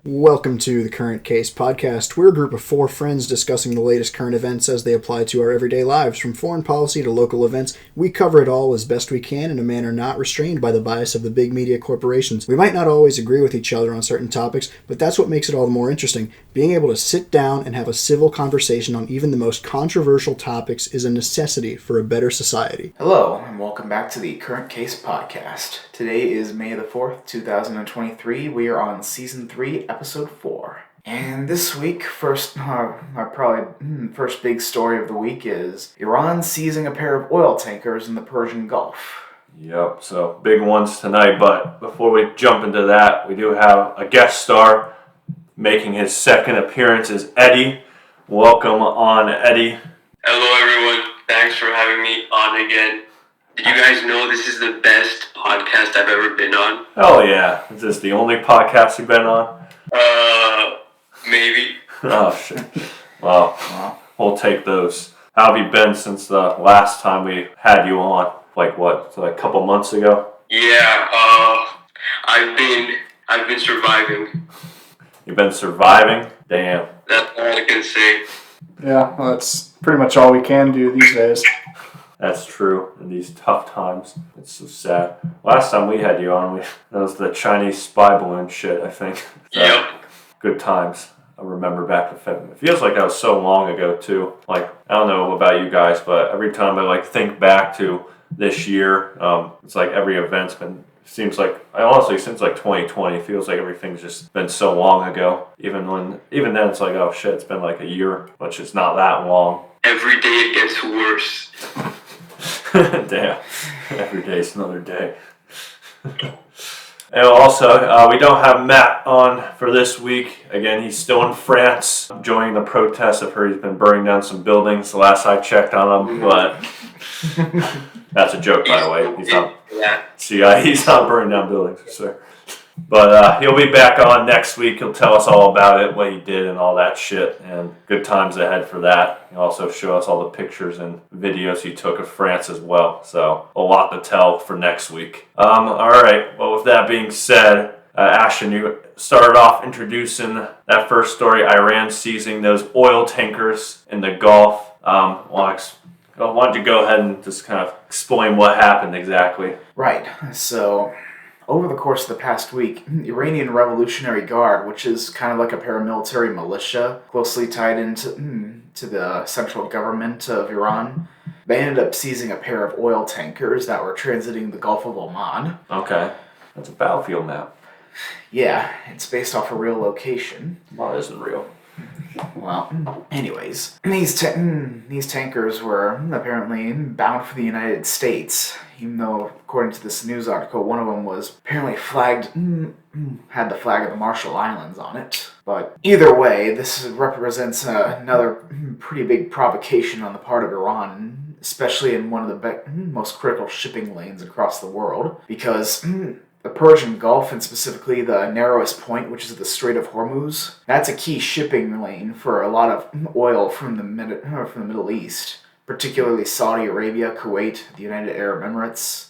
Welcome to the Current Case Podcast. We're a group of four friends discussing the latest current events as they apply to our everyday lives. From foreign policy to local events, we cover it all as best we can in a manner not restrained by the bias of the big media corporations. We might not always agree with each other on certain topics, but that's what makes it all the more interesting. Being able to sit down and have a civil conversation on even the most controversial topics is a necessity for a better society. Hello, and welcome back to the Current Case Podcast. Today is May the 4th, 2023. We are on Season 3, Episode 4. And this week, first big story of the week is Iran seizing a pair of oil tankers in the Persian Gulf. Yep, so big ones tonight, but before we jump into that, we do have a guest star making his second appearance is Eddy. Welcome on, Eddy. Hello everyone, thanks for having me on again. Did you guys know this is the best podcast I've ever been on? Hell yeah. Is this the only podcast you've been on? Maybe. Oh shit. Well, we'll take those. How have you been since the last time we had you on? Like what, a couple months ago? Yeah, I've been surviving. You've been surviving? Damn. That's all I can say. Yeah, well, that's pretty much all we can do these days. That's true. In these tough times. It's so sad. Last time we had you on, that was the Chinese spy balloon shit, I think. So, Yep. Good times. I remember back to February. It feels like that was so long ago, too. Like, I don't know about you guys, but every time I, think back to this year, it's like every event's been... Seems like, since 2020, it feels like everything's just been so long ago. Even then, it's like, oh shit, it's been like a year, which is not that long. Every day it gets worse. Damn. Every day's another day. And also, we don't have Matt on for this week. Again, he's still in France, joining the protests. I've heard he's been burning down some buildings the last I checked on him, but that's a joke, by the way. He's not. Yeah. He's not burning down buildings, sir. But he'll be back on next week. He'll tell us all about it, what he did and all that shit, and good times ahead for that. He'll also show us all the pictures and videos he took of France as well. So a lot to tell for next week. All right. Well, with that being said, Ashton, you started off introducing that first story, Iran seizing those oil tankers in the Gulf. Why don't you go ahead and just kind of explain what happened exactly? Right, so over the course of the past week, Iranian Revolutionary Guard, which is kind of like a paramilitary militia closely tied into to the central government of Iran, they ended up seizing a pair of oil tankers that were transiting the Gulf of Oman. Okay, that's a battlefield map. Yeah, it's based off a real location. Well, it isn't real. Well, anyways, these tankers were apparently bound for the United States, even though, according to this news article, one of them was apparently flagged, had the flag of the Marshall Islands on it. But either way, this represents another pretty big provocation on the part of Iran, especially in one of the most critical shipping lanes across the world, because the Persian Gulf, and specifically the narrowest point, which is the Strait of Hormuz, that's a key shipping lane for a lot of oil from the Middle East, particularly Saudi Arabia, Kuwait, the United Arab Emirates,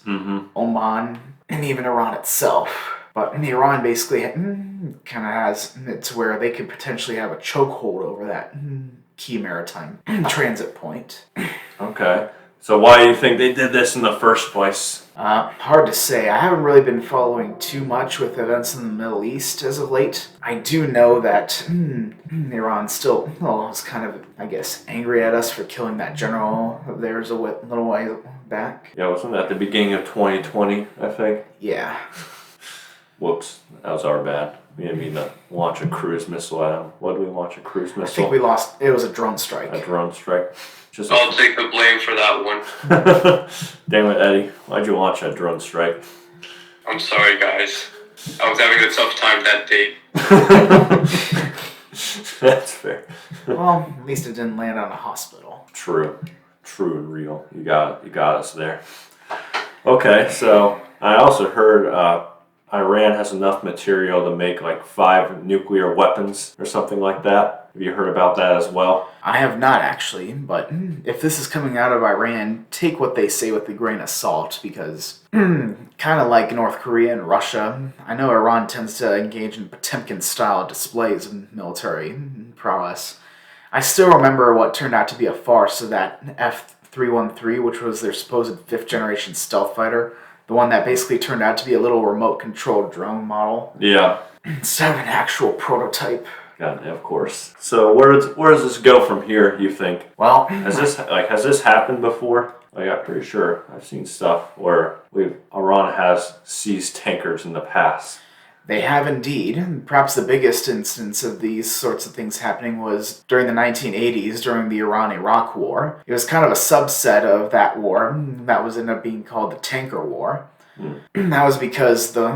Oman, and even Iran itself. But Iran basically kind of has it to where they could potentially have a chokehold over that key maritime transit point. Okay. So why do you think they did this in the first place? Hard to say. I haven't really been following too much with events in the Middle East as of late. I do know that Iran still is kind of, I guess, angry at us for killing that general of theirs a little while back. Yeah, wasn't that the beginning of 2020, I think? Yeah. Whoops, that was our bad. We didn't mean to launch a cruise missile at them. What did we launch a cruise missile? I think we lost. It was a drone strike. A drone strike. I'll take the blame for that one. Damn it, Eddy. Why'd you launch that drone strike? I'm sorry, guys. I was having a tough time that day. That's fair. Well, at least it didn't land on a hospital. True and real. You got us there. Okay, so I also heard Iran has enough material to make like 5 nuclear weapons or something like that. Have you heard about that as well? I have not actually, but if this is coming out of Iran, take what they say with a grain of salt, because kind of like North Korea and Russia, I know Iran tends to engage in Potemkin-style displays of military prowess. I still remember what turned out to be a farce of that F-313, which was their supposed 5th-generation stealth fighter, the one that basically turned out to be a little remote-controlled drone model, Yeah. instead of an actual prototype. God, of course. So where does this go from here, you think? Well, Has this happened before? Like, I'm pretty sure I've seen stuff where Iran has seized tankers in the past. they have indeed. Perhaps the biggest instance of these sorts of things happening was during the 1980s, during the Iran-Iraq War. It was kind of a subset of that war that was ended up being called the Tanker War. That was because the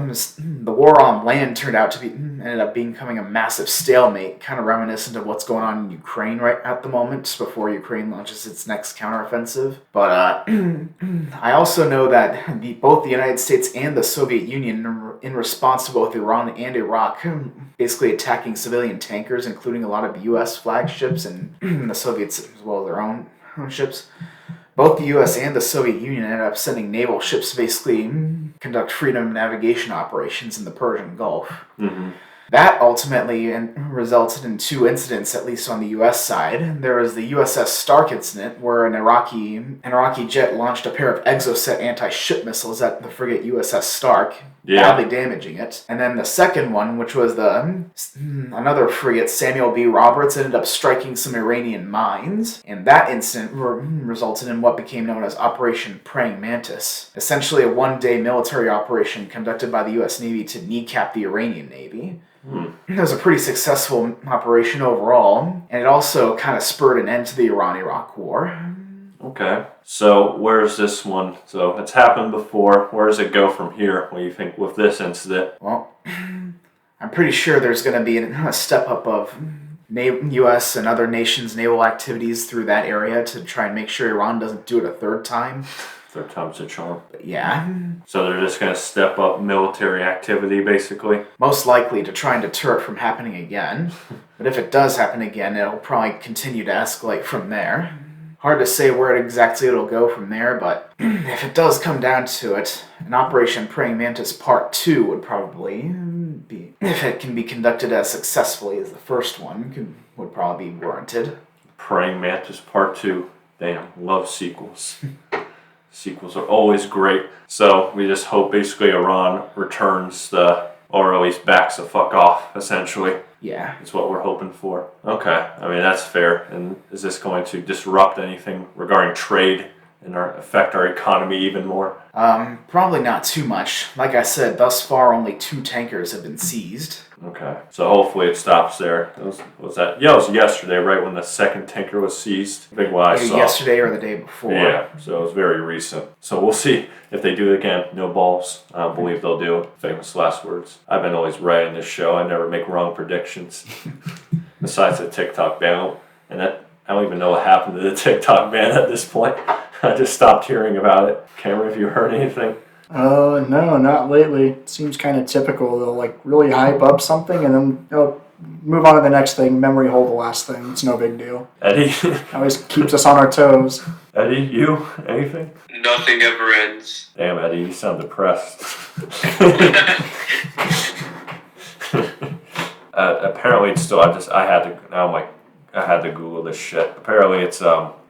war on land ended up becoming a massive stalemate, kind of reminiscent of what's going on in Ukraine right at the moment, before Ukraine launches its next counteroffensive. But I also know that both the United States and the Soviet Union, in response to both Iran and Iraq, basically attacking civilian tankers, including a lot of U.S. flagships and the Soviets as well as their own ships. Both the U.S. and the Soviet Union ended up sending naval ships to basically conduct freedom navigation operations in the Persian Gulf. Mm-hmm. That ultimately resulted in 2 incidents, at least on the U.S. side. There was the USS Stark incident, where an Iraqi jet launched a pair of Exocet anti-ship missiles at the frigate USS Stark, badly damaging it. And then the second one, which was another frigate, Samuel B. Roberts, ended up striking some Iranian mines. And that incident resulted in what became known as Operation Praying Mantis, essentially a 1-day military operation conducted by the U.S. Navy to kneecap the Iranian Navy. It was a pretty successful operation overall, and it also kind of spurred an end to the Iran-Iraq War. Okay. So where's this one? So it's happened before. Where does it go from here? What do you think with this incident? Well, I'm pretty sure there's going to be a step up of U.S. and other nations' naval activities through that area to try and make sure Iran doesn't do it a 3rd time. 3rd time's a charm. But yeah. So they're just going to step up military activity, basically? Most likely to try and deter it from happening again. But if it does happen again, it'll probably continue to escalate from there. Hard to say where exactly it'll go from there, but if it does come down to it, an Operation Praying Mantis Part 2 would probably be, if it can be conducted as successfully as the first one, would probably be warranted. Praying Mantis Part 2. Damn, love sequels. Sequels are always great. So we just hope basically Iran returns or at least backs the fuck off, essentially. Yeah. That's what we're hoping for. Okay. I mean, that's fair. And is this going to disrupt anything regarding trade and affect our economy even more? Probably not too much. Like I said, thus far only 2 tankers have been seized. Okay. So hopefully it stops there. It was yesterday, right, when the second tanker was seized? I think what I saw. Yesterday or the day before. Yeah, so it was very recent. So we'll see if they do it again. No balls. I don't believe they'll do it. Famous last words. I've been always right in this show. I never make wrong predictions. Besides the TikTok ban. And I don't even know what happened to the TikTok ban at this point. I just stopped hearing about it. Cameron, have you heard anything? No, not lately. It seems kind of typical. They'll like really hype up something and then they'll move on to the next thing. Memory hold the last thing. It's no big deal. Eddie? Always keeps us on our toes. Eddie, you? Anything? Nothing ever ends. Damn, Eddie, you sound depressed. Apparently it's still, I had to Google this shit. Apparently it's,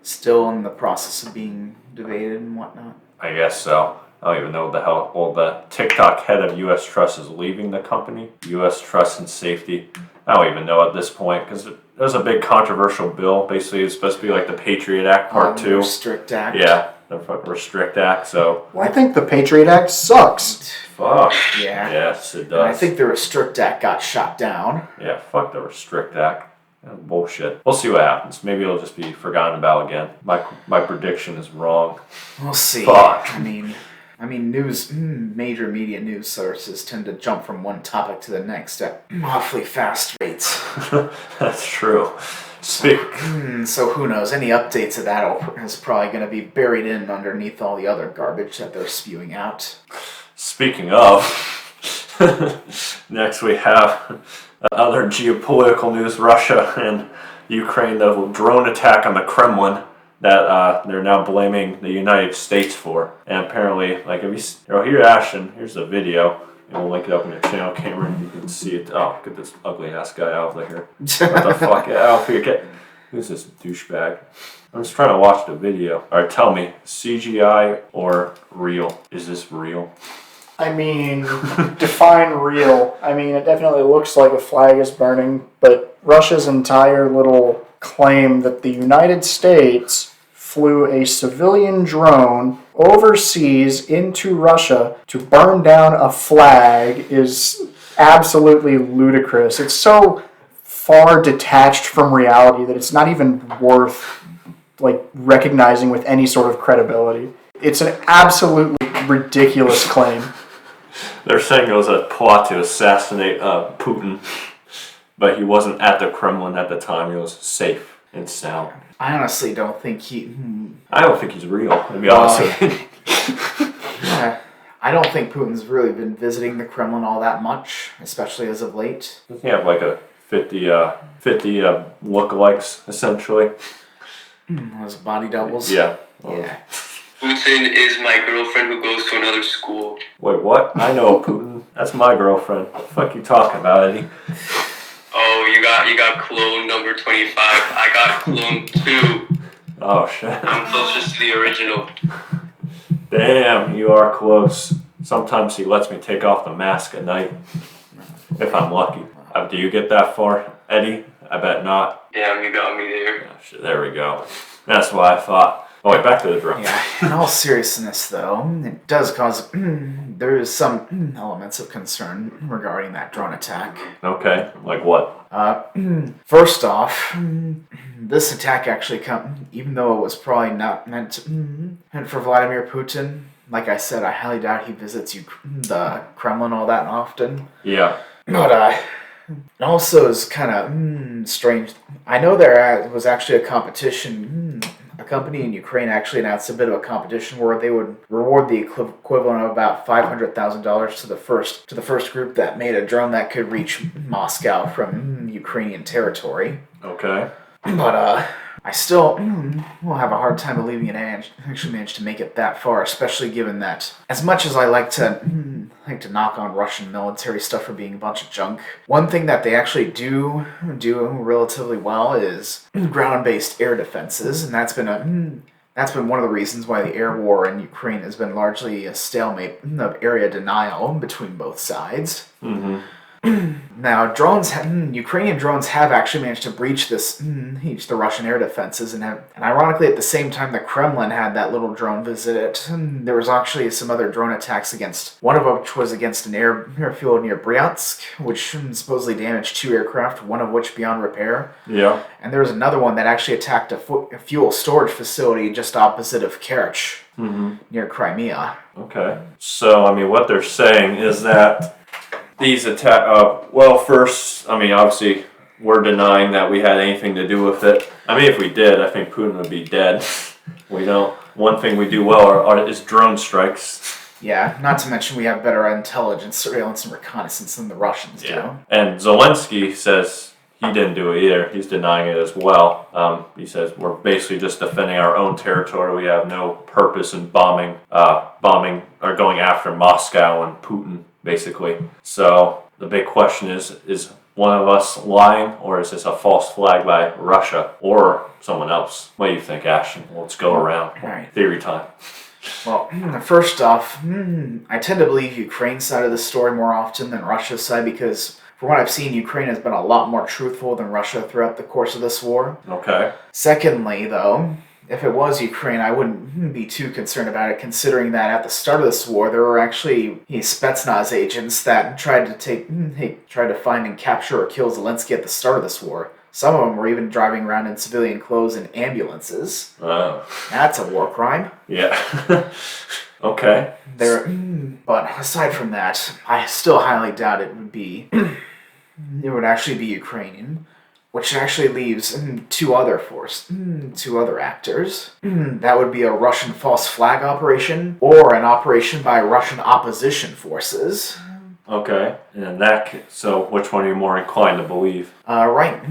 Still in the process of being debated and whatnot. I guess so. I don't even know what the hell. Well, the TikTok head of U.S. Trust is leaving the company. U.S. Trust and Safety. I don't even know at this point because there's a big controversial bill. Basically, it's supposed to be like the Patriot Act Part 2. Restrict Act. Yeah, the Restrict Act. So. Well, I think the Patriot Act sucks. Fuck. Yeah. Yes, it does. And I think the Restrict Act got shot down. Yeah, fuck the Restrict Act. Bullshit. We'll see what happens. Maybe it'll just be forgotten about again. My prediction is wrong. We'll see. Fuck. I mean, I mean, major media news sources tend to jump from one topic to the next at awfully fast rates. That's true. So who knows? Any updates of that is probably going to be buried in underneath all the other garbage that they're spewing out. Speaking of, next we have other geopolitical news: Russia and Ukraine, the drone attack on the Kremlin that they're now blaming the United States for. And apparently, like, here, Ashton, here's the video. And we'll link it up in your channel, Cameron. You can see it. Oh, get this ugly ass guy out of here. What the fuck? Get out of here. Who's this douchebag? I'm just trying to watch the video. Alright, tell me, CGI or real? Is this real? I mean, define real. I mean, it definitely looks like a flag is burning, but Russia's entire little claim that the United States flew a civilian drone overseas into Russia to burn down a flag is absolutely ludicrous. It's so far detached from reality that it's not even worth recognizing with any sort of credibility. It's an absolutely ridiculous claim. They're saying it was a plot to assassinate Putin, but he wasn't at the Kremlin at the time. He was safe and sound. I honestly don't think I don't think he's real, to be honest with you. I don't think Putin's really been visiting the Kremlin all that much, especially as of late. Doesn't he have like a 50 lookalikes, essentially? Those body doubles? Yeah. Yeah. Putin is my girlfriend who goes to another school. Wait, what? I know Putin. That's my girlfriend. What the fuck you talking about, Eddie? Oh, you got clone number 25. I got clone 2. Oh, shit. I'm closest to the original. Damn, you are close. Sometimes he lets me take off the mask at night. If I'm lucky. Do you get that far, Eddie? I bet not. Damn, you got me there. Oh, shit, there we go. That's what I thought. Oh, wait, back to the drone. Yeah, in all seriousness, though, it does cause... there is some elements of concern regarding that drone attack. Okay, like what? First off, this attack actually even though it was probably not meant for Vladimir Putin. Like I said, I highly doubt he visits the Kremlin all that often. Yeah. But it also is kind of strange. I know there was actually a competition. A company in Ukraine actually announced a bit of a competition where they would reward the equivalent of about $500,000 to the first group that made a drone that could reach Moscow from Ukrainian territory. Okay. But I still will have a hard time believing it actually managed to make it that far, especially given that as much as I like to knock on Russian military stuff for being a bunch of junk, one thing that they actually do relatively well is ground-based air defenses, and that's been one of the reasons why the air war in Ukraine has been largely a stalemate of area denial between both sides. Mm-hmm. Now, Ukrainian drones have actually managed to breach the Russian air defenses, and ironically, at the same time the Kremlin had that little drone visit it, there was actually some other drone attacks one of which was against an airfield near Bryansk, which supposedly damaged 2 aircraft, one of which beyond repair. Yeah. And there was another one that actually attacked a fuel storage facility just opposite of Kerch, near Crimea. Okay. So, I mean, what they're saying is that these first, I mean, obviously, we're denying that we had anything to do with it. I mean, if we did, I think Putin would be dead. We don't. One thing we do well is drone strikes. Yeah, not to mention we have better intelligence, surveillance, and reconnaissance than the Russians do. And Zelensky says he didn't do it either. He's denying it as well. He says we're basically just defending our own territory. We have no purpose in bombing or going after Moscow and Putin, basically. So the big question is one of us lying, or is this a false flag by Russia or someone else? What do you think, Ashton? Let's go around. All right. Theory time. Well, first off, I tend to believe Ukraine's side of the story more often than Russia's side because, from what I've seen, Ukraine has been a lot more truthful than Russia throughout the course of this war. Okay. Secondly, though, if it was Ukraine, I wouldn't be too concerned about it, considering that at the start of this war, there were actually Spetsnaz agents that tried to find and capture or kill Zelensky at the start of this war. Some of them were even driving around in civilian clothes in ambulances. Wow. That's a war crime. Yeah. Okay. But aside from that, I still highly doubt it would be. It would actually be Ukrainian, which actually leaves two other actors. That would be a Russian false flag operation or an operation by Russian opposition forces. Okay. And so which one are you more inclined to believe? Right.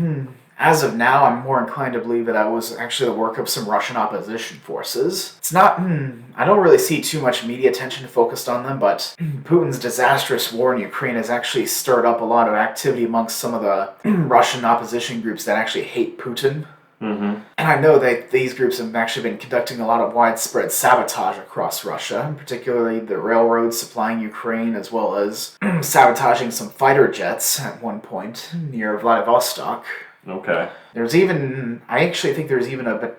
As of now, I'm more inclined to believe that was actually the work of some Russian opposition forces. It's not, I don't really see too much media attention focused on them, but Putin's disastrous war in Ukraine has actually stirred up a lot of activity amongst some of the Russian opposition groups that actually hate Putin. Mm-hmm. And I know that these groups have actually been conducting a lot of widespread sabotage across Russia, particularly the railroads supplying Ukraine, as well as sabotaging some fighter jets at one point near Vladivostok. Okay. I actually think there's even a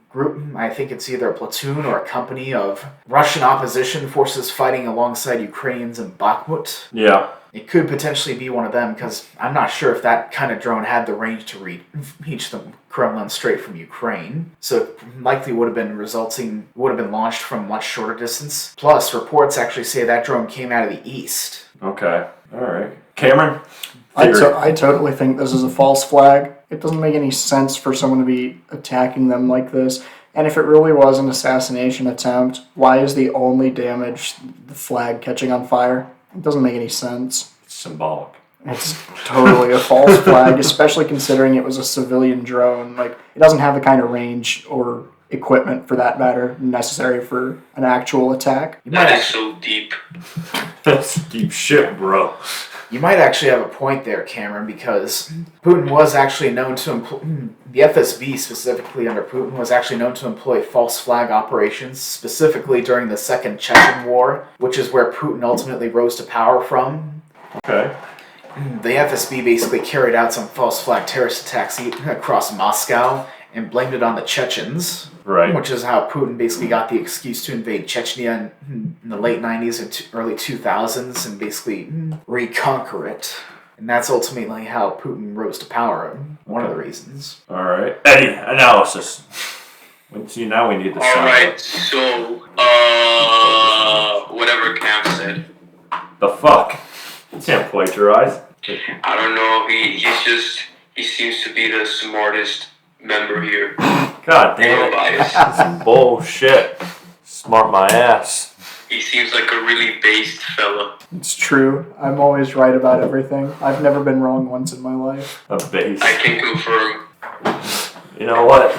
group, I think it's either a platoon or a company of Russian opposition forces fighting alongside Ukrainians in Bakhmut. Yeah. It could potentially be one of them, because I'm not sure if that kind of drone had the range to reach the Kremlin straight from Ukraine. So it likely would have been launched from a much shorter distance. Plus, reports actually say that drone came out of the east. Okay. All right. Cameron? I totally think this is a false flag. It doesn't make any sense for someone to be attacking them like this. And if it really was an assassination attempt, why is the only damage the flag catching on fire? It doesn't make any sense. It's symbolic. It's totally a false flag, especially considering it was a civilian drone. Like, it doesn't have the kind of range or equipment, for that matter, necessary for an actual attack. That is so deep. That's deep shit, bro. You might actually have a point there, Cameron, because Putin was actually known to employ, the FSB specifically under Putin was actually known to employ false flag operations, specifically during the Second Chechen War, which is where Putin ultimately rose to power from. Okay. The FSB basically carried out some false flag terrorist attacks across Moscow and blamed it on the Chechens. Right. Which is how Putin basically got the excuse to invade Chechnya in the late 90s and early 2000s and basically reconquer it. And that's ultimately how Putin rose to power. One of the reasons. All right. Eddy, analysis. See, now we need the sound. All right, so, whatever Cam said. The fuck? You can't plagiarize. I don't know, he seems to be the smartest member here. God damn No it. bias. That's bullshit. Smart my ass. He seems like a really based fella. It's true. I'm always right about everything. I've never been wrong once in my life. A base. I can confirm. You know what?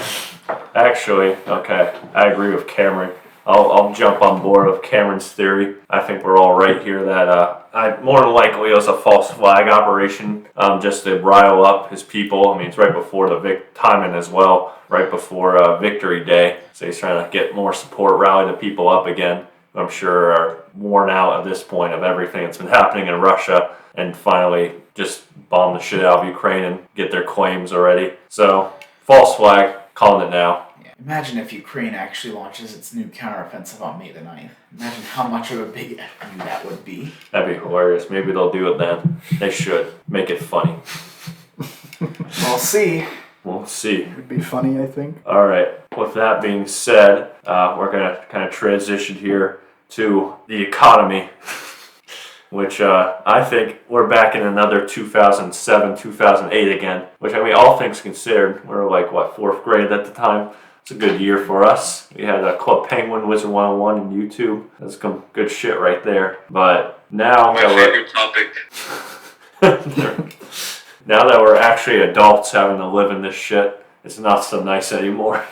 Actually, okay, I agree with Cameron. I'll jump on board with Cameron's theory. I think we're all right here that more than likely it was a false flag operation just to rile up his people. I mean, it's right before the timing as well, right before Victory Day. So he's trying to get more support, rally the people up again. I'm sure are worn out at this point of everything that's been happening in Russia and finally just bomb the shit out of Ukraine and get their claims already. So, false flag, calling it now. Imagine if Ukraine actually launches its new counteroffensive on May the 9th. Imagine how much of a big FU that would be. That'd be hilarious. Maybe they'll do it then. They should. Make it funny. We'll see. We'll see. It would be funny, I think. All right. With that being said, we're going to kind of transition here to the economy, which I think we're back in another 2007, 2008 again, which, I mean, all things considered, we were like, what, 4th grade at the time? It's a good year for us. We had Club Penguin, Wizard 101, and YouTube. That's some good shit right there. But now My favorite topic. now that we're actually adults having to live in this shit, it's not so nice anymore.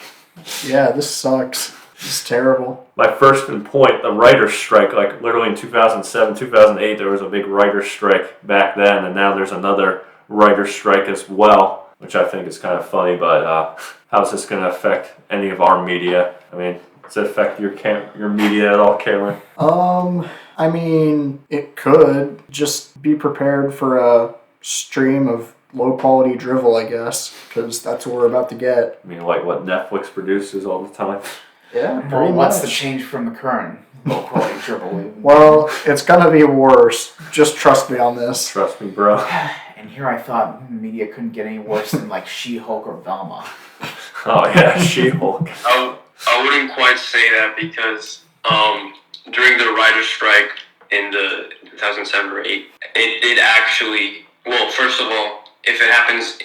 Yeah, this sucks. This is terrible. My first point, the writer's strike, like literally in 2007, 2008, there was a big writer's strike back then, and now there's another writer's strike as well, which I think is kind of funny, but how's this going to affect any of our media? I mean, does it affect your media at all, Cameron? I mean, it could. Just be prepared for a stream of low-quality drivel, I guess, because that's what we're about to get. I mean, like what Netflix produces all the time? Yeah, Well, pretty what's the much. change from the current low-quality dribble? Well, it's gonna be worse. Just trust me on this. Trust me, bro. And here I thought media couldn't get any worse than like She-Hulk or Velma. Oh, yeah, She-Hulk. I wouldn't quite say that because during the writer's strike in the 2007 or 8, it did actually, well, first of all, if it happens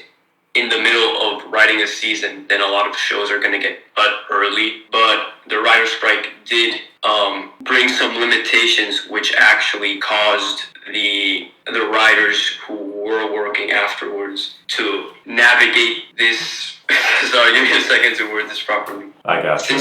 in the middle of writing a season, then a lot of shows are going to get cut early. But the writer's strike did bring some limitations, which actually caused the writers who were working afterwards to navigate this. Sorry, give me a second to word this properly. I got you.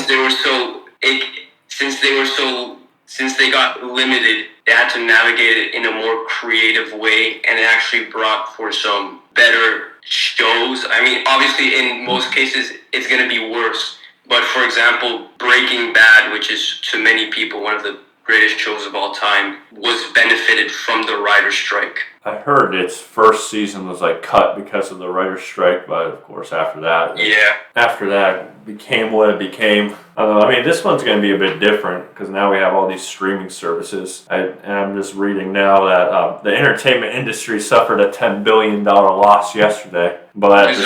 Since they got limited, they had to navigate it in a more creative way, and it actually brought for some better shows. I mean, obviously, in most cases, it's going to be worse. But for example, Breaking Bad, which is to many people one of the greatest shows of all time, was benefited from the writer's strike. I heard its first season was like cut because of the writer's strike, but of course after that, it became what it became. I don't know. I mean, this one's going to be a bit different because now we have all these streaming services. And I'm just reading now that the entertainment industry suffered a $10 billion loss yesterday, but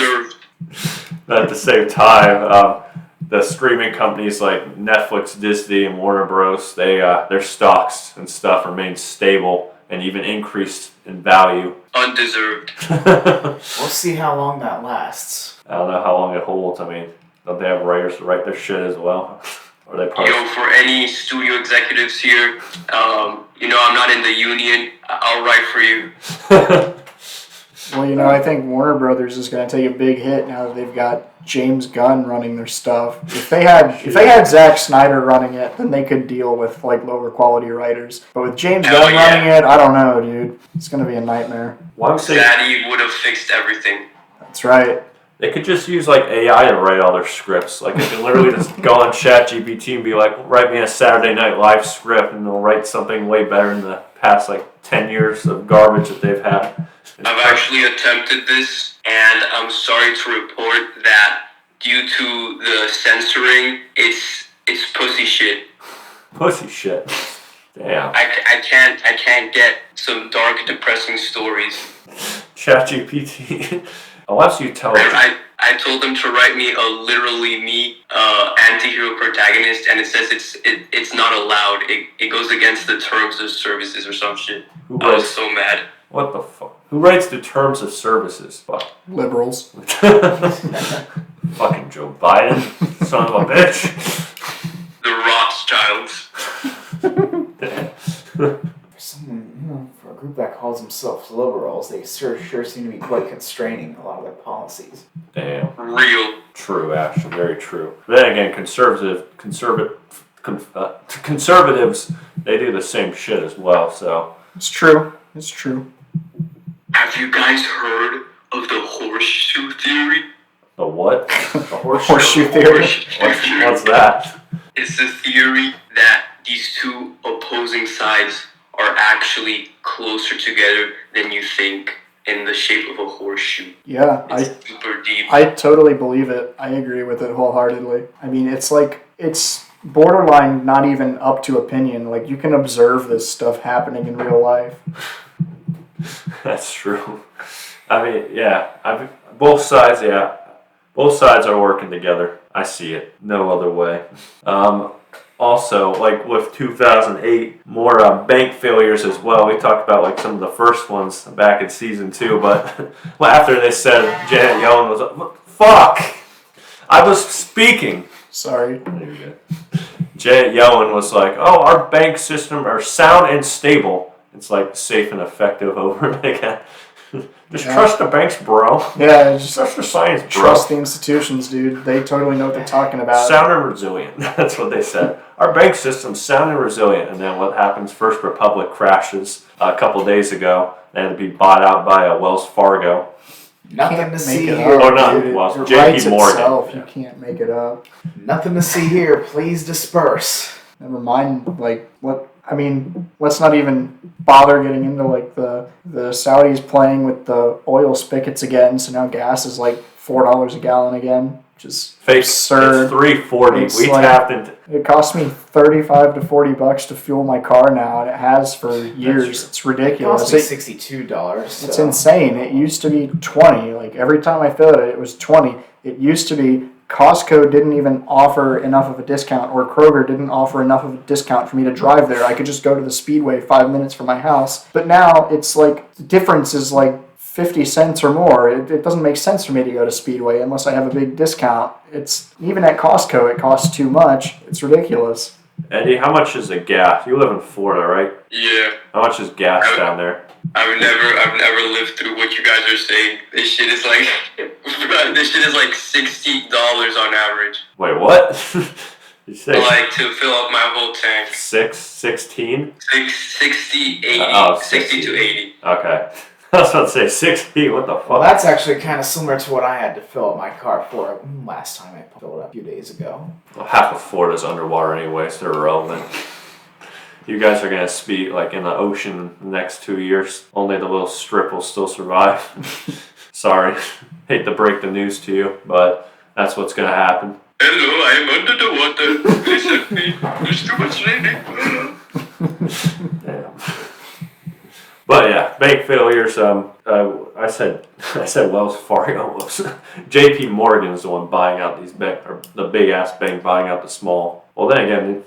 at the same time, the streaming companies like Netflix, Disney, and Warner Bros. Their stocks and stuff remain stable and even increased in value. Undeserved. We'll see how long that lasts. I don't know how long it holds. I mean, don't they have writers to write their shit as well? Or they probably... For any studio executives here, I'm not in the union. I'll write for you. Well, I think Warner Brothers is going to take a big hit now that they've got James Gunn running their stuff. If they had Zack Snyder running it, then they could deal with like lower quality writers. But with James Gunn running it, I don't know, dude. It's going to be a nightmare. Zaddy would have fixed everything. That's right. They could just use like AI to write all their scripts. Like they can literally just go on ChatGPT and be like, write me a Saturday Night Live script, and they'll write something way better than the past like 10 years of garbage that they've had. I've actually attempted this, and I'm sorry to report that due to the censoring, it's pussy shit. Pussy shit. Damn. I can't get some dark, depressing stories. ChatGPT. Unless you tell it. I told them to write me a literally me anti-hero protagonist, and it says it's not allowed. It goes against the terms of services or some shit. I was so mad. What the fuck? Who writes the terms of services? Fuck. Liberals. Fucking Joe Biden, son of a bitch. The Rothschilds. For a group that calls themselves liberals, they sure seem to be quite constraining a lot of their policies. Damn. Real. True, actually, very true. Then again, conservatives, they do the same shit as well. So it's true. It's true. Have you guys heard of the horseshoe theory? The what? The horseshoe theory. What's that? It's the theory that these two opposing sides are actually closer together than you think in the shape of a horseshoe. Yeah, it's super deep. I totally believe it. I agree with it wholeheartedly. I mean, it's borderline not even up to opinion. Like, you can observe this stuff happening in real life. That's true. I mean, yeah. Both sides are working together. I see it. No other way. Also, like with 2008, more bank failures as well. We talked about like some of the first ones back in season 2, but after they said Janet Yellen was like, fuck! I was speaking. Sorry. Janet Yellen was like, oh, our bank system are sound and stable. It's like safe and effective over and again. Just trust the banks, bro. Yeah, just trust the science, bro. Trust the institutions, dude. They totally know what they're talking about. Sound and resilient. That's what they said. Our bank system's sound and resilient. And then what happens? First Republic crashes a couple days ago. They had to be bought out by a Wells Fargo. Nothing to see it here. Or not. Dude, Well, it JP writes Morgan. itself. You can't make it up. Nothing to see here. Please disperse. Never mind, like, what... I mean, let's not even bother getting into, like, the Saudis playing with the oil spigots again, so now gas is, like, $4 a gallon again, which is absurd. It's $3.40. We like, tapped into... It costs me $35 to $40 to fuel my car now, and it has for years. It's ridiculous. It cost me $62. It's insane. It used to be $20. Like, every time I filled it, it was $20. It used to be Costco didn't even offer enough of a discount, or Kroger didn't offer enough of a discount for me to drive there. I could just go to the Speedway 5 minutes from my house. But now it's like the difference is like 50 cents or more. It doesn't make sense for me to go to Speedway unless I have a big discount. It's even at Costco, it costs too much. It's ridiculous. Eddie, how much is the gas? You live in Florida, right? Yeah. How much is gas down there? I've never lived through what you guys are saying. This shit is like $60 on average. Wait, what? You say Like to fill up my whole tank. 16? 60, 80. Oh, 60 to 80. Okay. I was about to say 60. What the fuck? Well, that's actually kind of similar to what I had to fill up my car for last time I filled it up a few days ago. Well, half of Florida's underwater anyway, so they're irrelevant. You guys are gonna be like in the ocean the next 2 years. Only the little strip will still survive. Sorry, hate to break the news to you, but that's what's gonna happen. Hello, I'm under the water. Please help me. There's too much raining. Damn. But yeah, bank failures. I said Wells Fargo. Whoops. J.P. Morgan is the one buying out these bank, or the big ass bank buying out the small. Well, then again,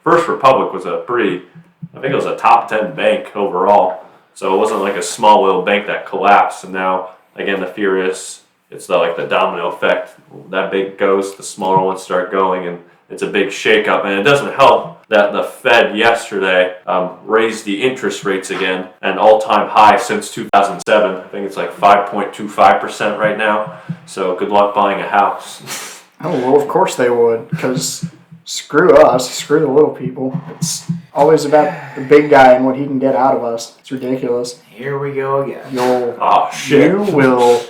First Republic was I think it was a top 10 bank overall. So it wasn't like a small little bank that collapsed. And now, again, the fear is it's like the domino effect. That big goes, the smaller ones start going, and it's a big shakeup. And it doesn't help that the Fed yesterday raised the interest rates again, an all-time high since 2007. I think it's like 5.25% right now. So good luck buying a house. Oh, well, of course they would, because screw us, screw the little people. It's always about the big guy and what he can get out of us. It's ridiculous. Here we go again. You will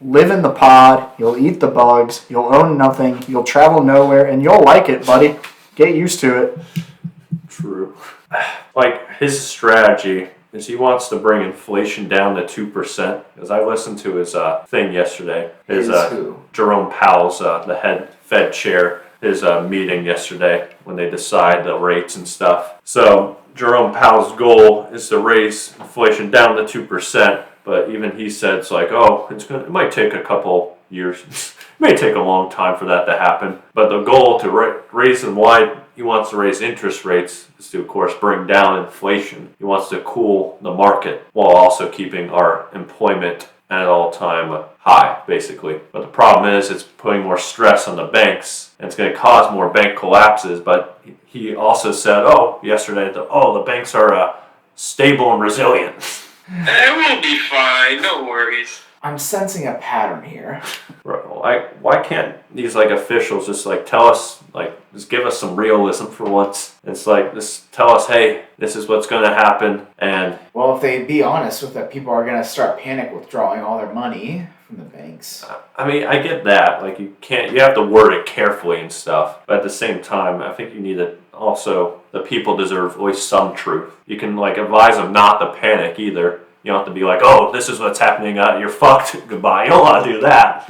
live in the pod, you'll eat the bugs, you'll own nothing, you'll travel nowhere, and you'll like it, buddy. Get used to it. True. Like, his strategy is he wants to bring inflation down to 2%. Because I listened to his thing yesterday. His Jerome Powell's, the head Fed chair, his meeting yesterday when they decide the rates and stuff. So Jerome Powell's goal is to raise inflation down to 2%. But even he said it's like, it might take a couple years. It may take a long time for that to happen. But the goal to raise and why he wants to raise interest rates is to, of course, bring down inflation. He wants to cool the market while also keeping our employment at an all-time high, basically. But the problem is it's putting more stress on the banks, and it's going to cause more bank collapses. But he also said, yesterday, the banks are stable and resilient. It will be fine, no worries. I'm sensing a pattern here. Why can't these officials just tell us, just give us some realism for once? It's just tell us, hey, this is what's going to happen. And well, if they be honest with it, people are going to start panic withdrawing all their money from the banks. I mean, I get that. You have to word it carefully and stuff. But at the same time, I think you need to also, the people deserve at least some truth. You can advise them not to panic either. You don't have to be this is what's happening, you're fucked, goodbye. You don't want to do that.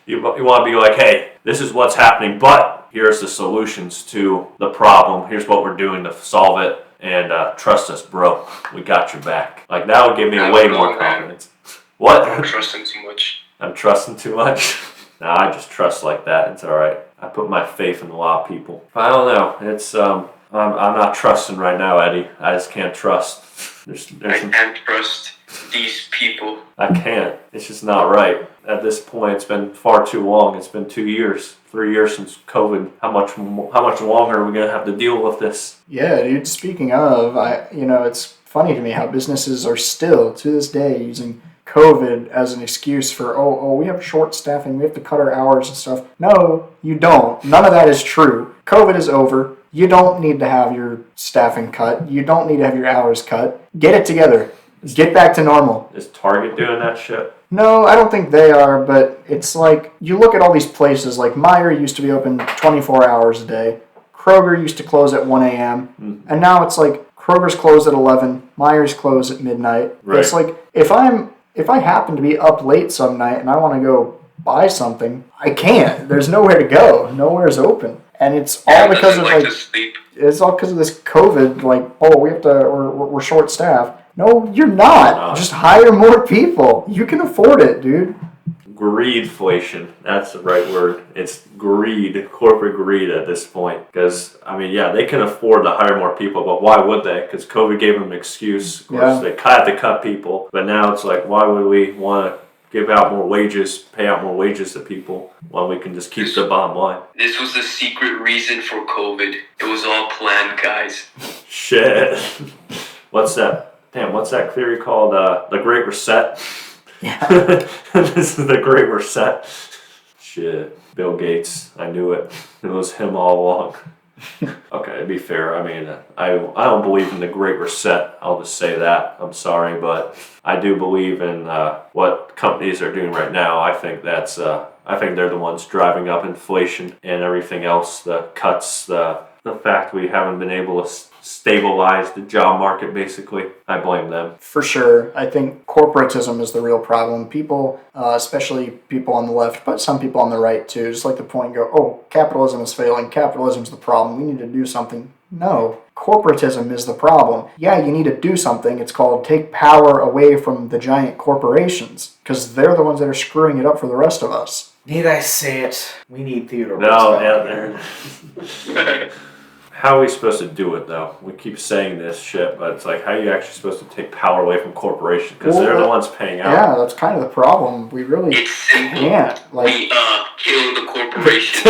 You want to be hey, this is what's happening, but here's the solutions to the problem. Here's what we're doing to solve it, and trust us, bro. We got your back. That would give me way more confidence. What? I'm trusting too much. I'm trusting too much? Nah, I just trust like that. It's alright. I put my faith in a lot of people. I don't know. It's, I'm not trusting right now, Eddie. I just can't trust. I can't trust these people. I can't. It's just not right. At this point, it's been far too long. It's been 2 years, 3 years since COVID. How much longer are we going to have to deal with this? Yeah, dude, speaking of, it's funny to me how businesses are still, to this day, using COVID as an excuse for, we have short staffing, we have to cut our hours and stuff. No, you don't. None of that is true. COVID is over. You don't need to have your staffing cut. You don't need to have your hours cut. Get it together. Get back to normal. Is Target doing that shit? No, I don't think they are, but it's you look at all these places, Meijer used to be open 24 hours a day. Kroger used to close at 1 a.m. Mm-hmm. And now it's Kroger's closed at 11, Meijer's closed at midnight. Right. It's if I happen to be up late some night and I want to go buy something, I can't. There's nowhere to go. Nowhere's open. And it's all because of it's all because of this COVID. We have to. We're short staffed. No, you're not. Just hire more people. You can afford it, dude. greedflation. That's the right word. It's greed, corporate greed at this point. Because, I mean, yeah, they can afford to hire more people, but why would they? Because COVID gave them an excuse. Of course, they had to cut people. But now it's like, why would we want to give out more wages, pay out more wages to people when we can just keep the bottom line? This was the secret reason for COVID. It was all planned, guys. Shit. What's that? Damn, what's that theory called? The Great Reset? Yeah. This is the Great Reset. Shit. Bill Gates. I knew it. It was him all along. Okay, to be fair, I mean, I don't believe in the Great Reset. I'll just say that. I'm sorry, but I do believe in what companies are doing right now. I think that's I think they're the ones driving up inflation and everything else. The cuts, the fact we haven't been able to stabilize the job market, basically. I blame them. For sure. I think corporatism is the real problem. People, especially people on the left, but some people on the right too, just like to point and go, oh, capitalism is failing. Capitalism's the problem. We need to do something. No. Corporatism is the problem. Yeah, you need to do something. It's called take power away from the giant corporations, because they're the ones that are screwing it up for the rest of us. Need I say it? We need Theodore No, yeah, how are we supposed to do it, though? We keep saying this shit, but it's like, how are you actually supposed to take power away from corporations? Because they're the ones paying out. Yeah, that's kind of the problem. We really can't. We kill the corporation.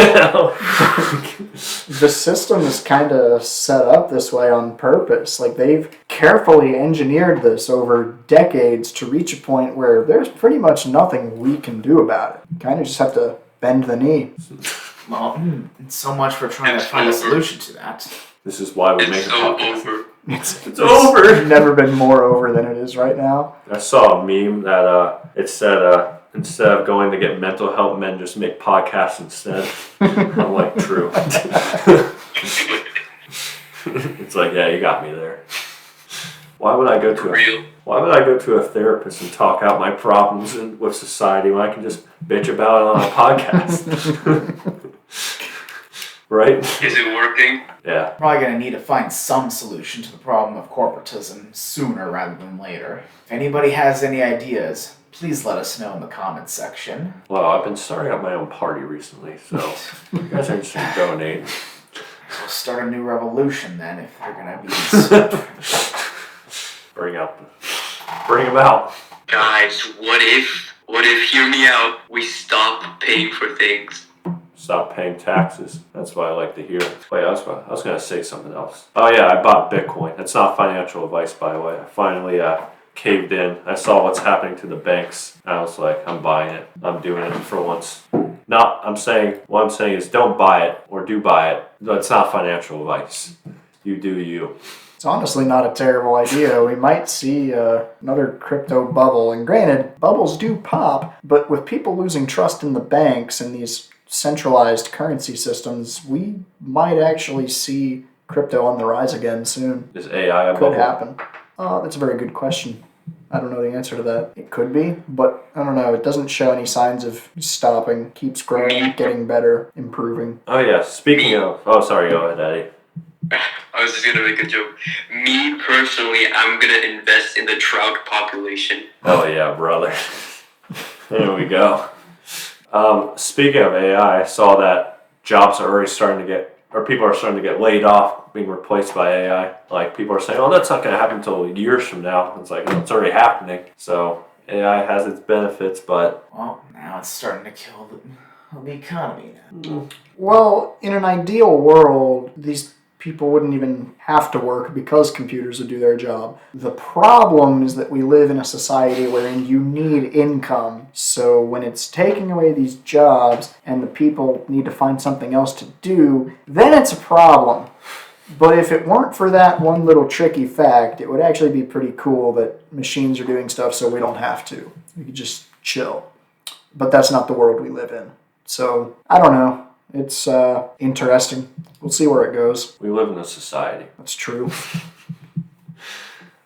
The system is kind of set up this way on purpose. Like, they've carefully engineered this over decades to reach a point where there's pretty much nothing we can do about it. Kind of just have to bend the knee. Well, it's so much for trying to find a solution to that. This is why we make It's a so podcast. over. It's over. It's never been more over than it is right now. I saw a meme that it said instead of going to get mental help, men just make podcasts instead. I'm like, true. It's like, yeah, you got me there. Why would I go to a therapist and talk out my problems with society when I can just bitch about it on a podcast? Right? Is it working? Yeah. Probably going to need to find some solution to the problem of corporatism sooner rather than later. If anybody has any ideas, please let us know in the comments section. Well, I've been starting up my own party recently, so if you guys are interested in donating. We'll start a new revolution then if they're going to be... Bring them out. Guys, what if, hear me out, we stop paying for things? Stop paying taxes. That's what I like to hear. Wait, I was going to say something else. Oh yeah, I bought Bitcoin. That's not financial advice, by the way. I finally caved in. I saw what's happening to the banks. I was like, I'm buying it. I'm doing it for once. What I'm saying is don't buy it, or do buy it. That's not financial advice. You do you. It's honestly not a terrible idea. We might see another crypto bubble. And granted, bubbles do pop, but with people losing trust in the banks and these centralized currency systems, we might actually see crypto on the rise again soon. Is AI a bubble? Could happen. That's a very good question. I don't know the answer to that. It could be, but I don't know. It doesn't show any signs of stopping. Keeps growing, getting better, improving. Oh yeah, speaking of... Oh, sorry, go ahead, Eddie. I was just going to make a joke. Me, personally, I'm going to invest in the trout population. Oh yeah, brother. There we go. Speaking of AI, I saw that jobs are already people are starting to get laid off, being replaced by AI. Like, people are saying, oh, that's not going to happen until years from now. It's like, it's already happening. So AI has its benefits, but... Well, now it's starting to kill the economy now. Well, in an ideal world, these people wouldn't even have to work because computers would do their job. The problem is that we live in a society wherein you need income. So when it's taking away these jobs and the people need to find something else to do, then it's a problem. But if it weren't for that one little tricky fact, it would actually be pretty cool that machines are doing stuff so we don't have to. We could just chill. But that's not the world we live in. So, I don't know. It's interesting. We'll see where it goes. We live in a society. That's true.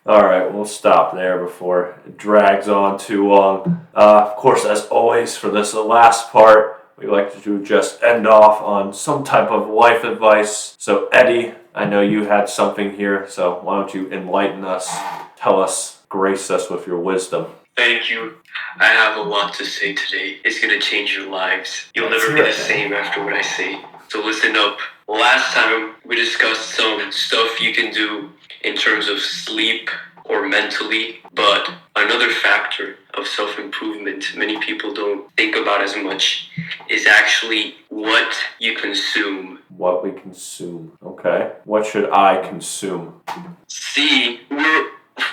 All right, we'll stop there before it drags on too long. Of course, as always, for this last part, we like to just end off on some type of life advice. So, Eddie, I know you had something here, so why don't you enlighten us, tell us, grace us with your wisdom. Thank you. I have a lot to say today. It's gonna change your lives. You'll never be the same after what I say. So listen up. Last time we discussed some stuff you can do in terms of sleep or mentally, but another factor of self-improvement many people don't think about as much is actually what you consume. What we consume. Okay. What should I consume? See,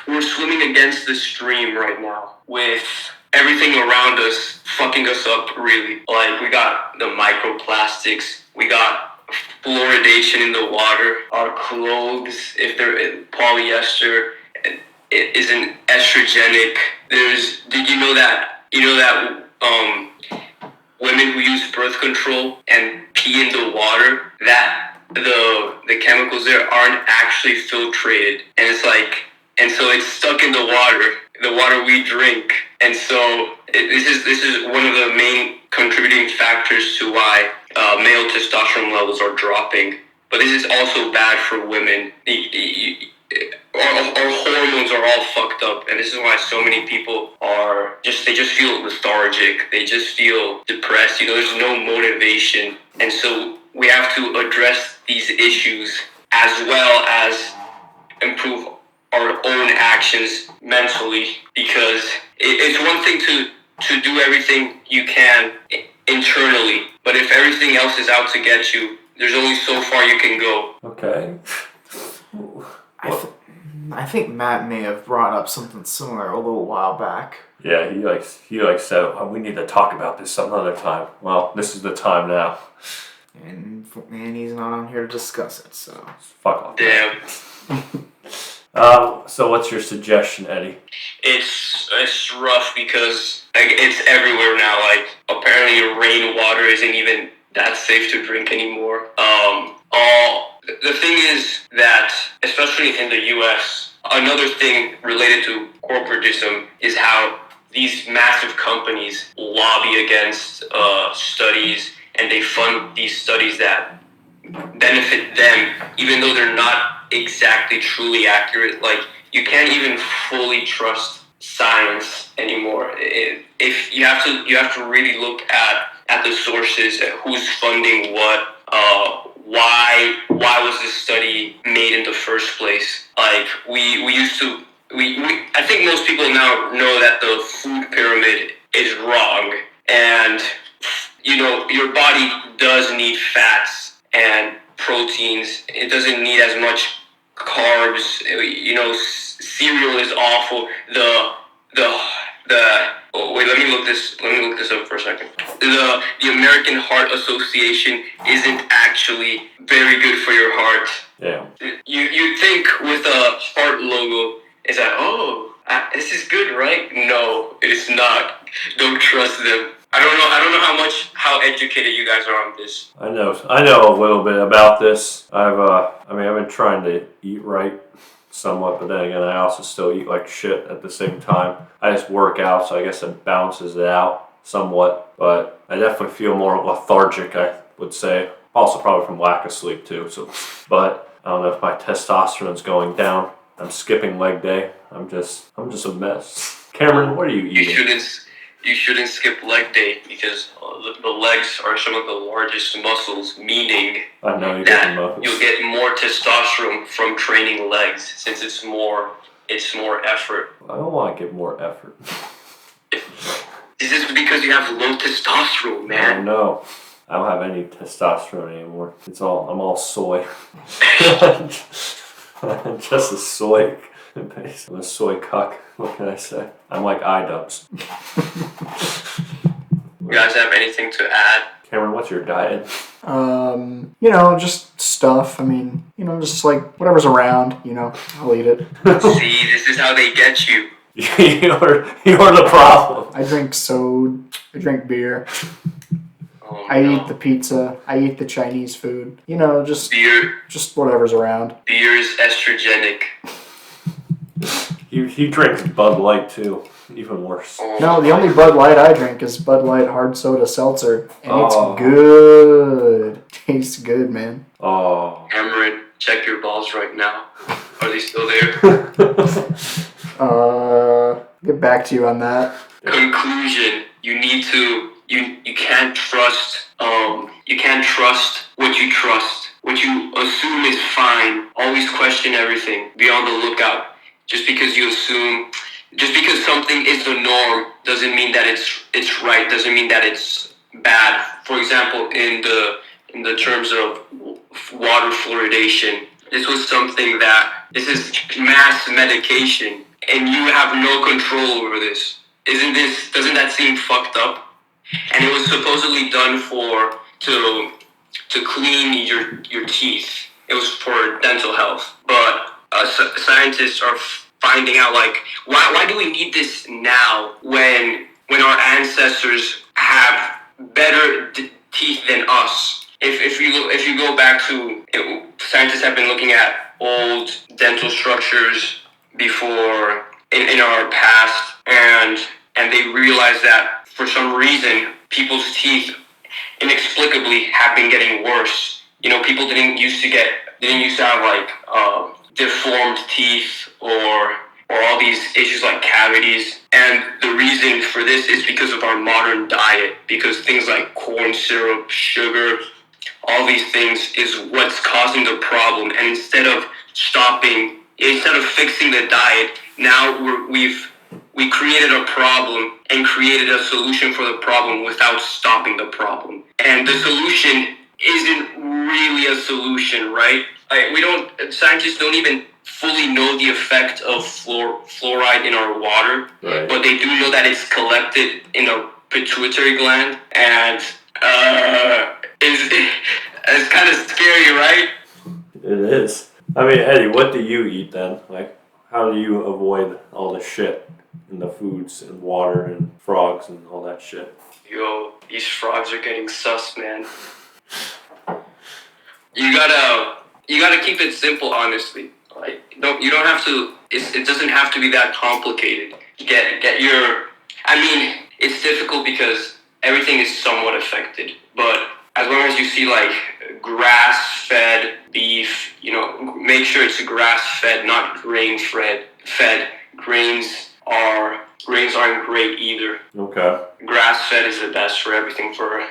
we're swimming against the stream right now with everything around us fucking us up, really. Like, we got the microplastics, we got fluoridation in the water, our clothes, if they're polyester, it isn't estrogenic. Did you know that women who use birth control and pee in the water, that the chemicals there aren't actually filtrated, and so it's stuck in the water we drink, and so this is one of the main contributing factors to why male testosterone levels are dropping. But this is also bad for women. Our hormones are all fucked up, and this is why so many people they just feel lethargic, they just feel depressed, there's no motivation. And so we have to address these issues as well as improve our own actions mentally, because it's one thing to do everything you can internally, but if everything else is out to get you, there's only so far you can go. Okay. I think Matt may have brought up something similar a little while back. Yeah, he said, oh, we need to talk about this some other time. Well, this is the time now. And he's not on here to discuss it, so... Fuck off. Damn. So what's your suggestion, Eddie? It's rough because it's everywhere now. Like, apparently rainwater isn't even that safe to drink anymore. The thing is that, especially in the U.S., another thing related to corporatism is how these massive companies lobby against studies, and they fund these studies that benefit them, even though they're not exactly truly accurate. Like, you can't even fully trust science anymore. If you have to really look at the sources, at who's funding what, why was this study made in the first place? Like, I think most people now know that the food pyramid is wrong, and your body does need fats and proteins. It doesn't need as much carbs. Cereal is awful. Wait, let me look this up for a second. The American Heart Association isn't actually very good for your heart. Yeah. You think with a heart logo, it's like, this is good, right? No, it's not. Don't trust them. I don't know how educated you guys are on this. I know a little bit about this. I've been trying to eat right somewhat, but then again, I also still eat like shit at the same time. I just work out, so I guess it balances it out somewhat, but I definitely feel more lethargic, I would say. Also probably from lack of sleep too, but I don't know if my testosterone's going down. I'm skipping leg day. I'm just a mess. Cameron, what are you eating? You shouldn't skip leg day, because the legs are some of the largest muscles, meaning I know that you'll get more testosterone from training legs, since it's more effort. I don't want to get more effort. This is because you have low testosterone, man. No, I don't have any testosterone anymore. I'm all soy. I'm just a soy. I'm a soy cuck. What can I say? I'm like iDubbbz. You guys have anything to add? Cameron, what's your diet? Just stuff. I mean, just like whatever's around, I'll eat it. See, this is how they get you. You're the problem. I drink soda. I drink beer. Oh, I eat the pizza. I eat the Chinese food. Beer. Just whatever's around. Beer is estrogenic. He drinks Bud Light too. Even worse. No, the only Bud Light I drink is Bud Light Hard Soda Seltzer, and Oh. it's good. Tastes good, man. Oh. Cameron, check your balls right now. Are they still there? get back to you on that. Conclusion: you need to you can't trust what you trust. What you assume is fine. Always question everything. Be on the lookout. Just because something is the norm doesn't mean that it's right. Doesn't mean that it's bad. For example, in the terms of water fluoridation, this is mass medication, and you have no control over this. Doesn't that seem fucked up? And it was supposedly done to clean your teeth. It was for dental health. But scientists are finding out, like, why do we need this now when our ancestors have better teeth than us? If you go back to, scientists have been looking at old dental structures before in our past, and they realized that for some reason people's teeth inexplicably have been getting worse. People didn't used to have like deformed teeth or all these issues like cavities, and the reason for this is because of our modern diet, because things like corn syrup, sugar, all these things is what's causing the problem. And instead of fixing the diet, now we created a problem and created a solution for the problem without stopping the problem. And the solution isn't really a solution, right? Scientists don't even fully know the effect of fluoride in our water, right. But they do know that it's collected in a pituitary gland, and it's kind of scary, right? It is. I mean, Eddie, what do you eat then? Like, how do you avoid all the shit in the foods and water and frogs and all that shit? Yo, these frogs are getting sus, man. You gotta keep it simple, honestly. Like, you don't have to. It doesn't have to be that complicated. It's difficult because everything is somewhat affected. But as long as you see like grass-fed beef, make sure it's grass-fed, not grain-fed. Grains aren't great either. Okay. Grass-fed is the best for everything, for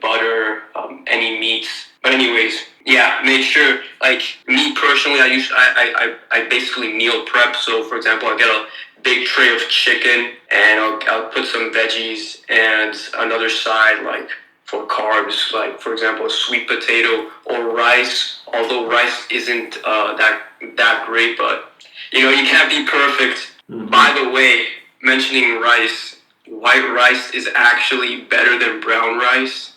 butter, any meats. But anyways, yeah, make sure, like, me personally, I basically meal prep. So, for example, I get a big tray of chicken, and I'll put some veggies and another side, like, for carbs, like, for example, a sweet potato or rice. Although rice isn't that great, but, you can't be perfect. Mm-hmm. By the way, mentioning rice, white rice is actually better than brown rice.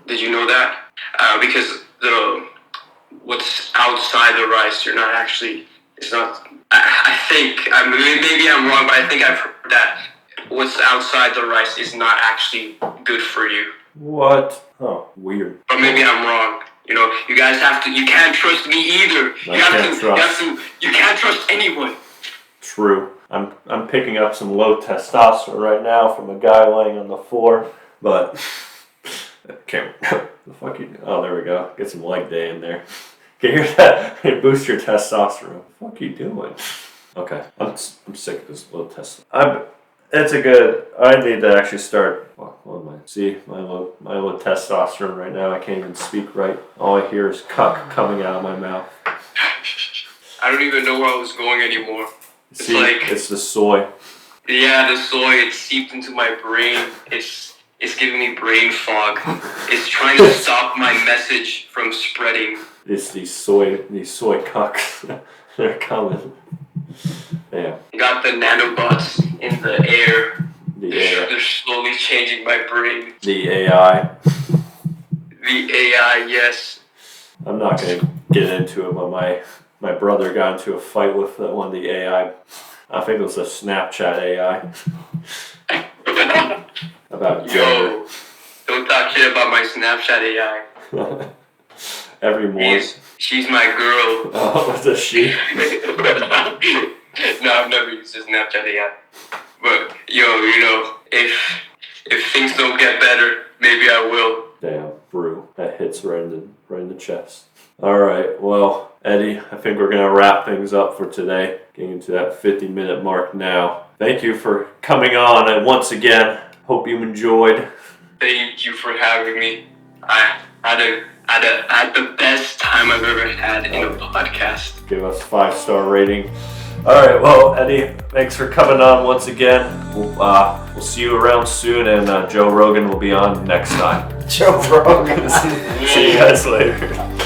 Did you know that? Because what's outside the rice, it's not, I think, maybe I'm wrong, but I think I've heard that what's outside the rice is not actually good for you. What? Oh, weird. Or maybe I'm wrong. You guys you can't trust me either. You can't trust anyone. True. I'm picking up some low testosterone right now from a guy laying on the floor, but the fuck you? Oh, there we go. Get some leg day in there. Can you hear that? It boosts your testosterone. What the fuck are you doing? Okay, I'm sick of this low testosterone. I need to actually start. What am I? See, my low testosterone right now. I can't even speak right. All I hear is cuck coming out of my mouth. I don't even know where I was going anymore. It's the soy. Yeah, the soy. It seeped into my brain. It's giving me brain fog. It's trying to stop my message from spreading. It's these soy cucks. They're coming. Yeah. Got the nanobots in the air. They're slowly changing my brain. The AI. The AI, yes. I'm not going to get into it, but my brother got into a fight with one of the AI. I think it was a Snapchat AI. About gender. Yo, don't talk shit about my Snapchat AI. Every morning. She's my girl. Oh, what's a she? No, I've never used a Snapchat AI. But, if things don't get better, maybe I will. Damn, brew. That hits right in the chest. Alright, well, Eddie, I think we're going to wrap things up for today. Getting into that 50-minute mark now. thank you for coming on. And once again, hope you enjoyed. Thank you for having me. I had the best time I've ever had in a podcast. Give us 5-star rating. All right, well, Eddie, thanks for coming on once again. We'll see you around soon, and Joe Rogan will be on next time. Joe Rogan. See you guys later.